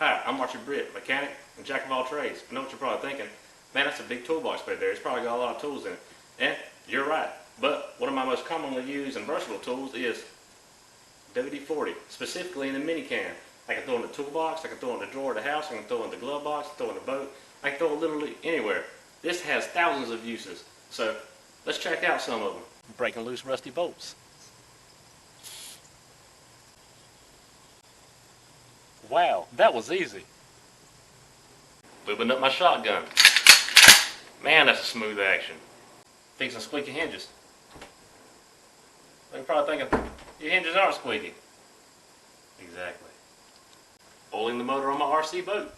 Hi, I'm Archie Britt, mechanic and jack of all trades. I know what you're probably thinking. Man, that's a big toolbox right there. It's probably got a lot of tools in it. And you're right. But one of my most commonly used and versatile tools is WD-40, specifically in the mini can. I can throw it in the toolbox, I can throw it in the drawer of the house, I can throw it in the glove box, throw it in the boat. I can throw it literally anywhere. This has thousands of uses. So let's check out some of them. Breaking loose rusty bolts. Wow, that was easy. Lubing up my shotgun. Man, that's a smooth action. Fixing squeaky hinges. You're probably thinking, your hinges aren't squeaky. Exactly. Oiling the motor on my RC boat.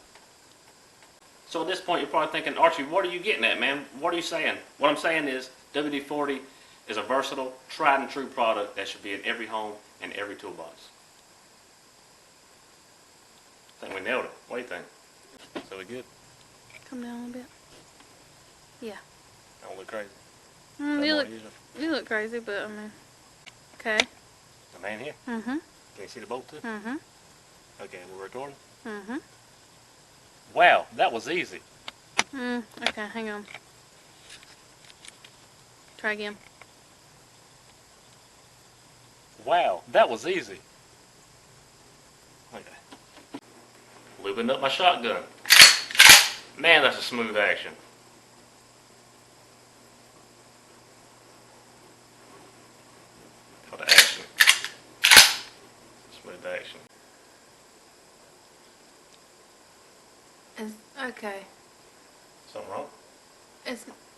So at this point you're probably thinking, Archie, what are you getting at, man? What are you saying? What I'm saying is WD-40 is a versatile, tried and true product that should be in every home and every toolbox. I think we nailed it. What do you think? So we good? Come down a little bit. Yeah. I don't look crazy. You look crazy, but I mean, okay. The man here? Mm-hmm. Can you see the bolt too? Mm-hmm. Okay, we're recording? Mm-hmm. Wow, that was easy. Okay, hang on. Try again. Wow, that was easy. Okay. Lubing up my shotgun. Man, that's a smooth action. For the action. Smooth action. Okay. Something wrong?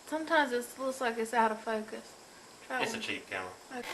Sometimes it looks like it's out of focus. It's a cheap camera. Okay.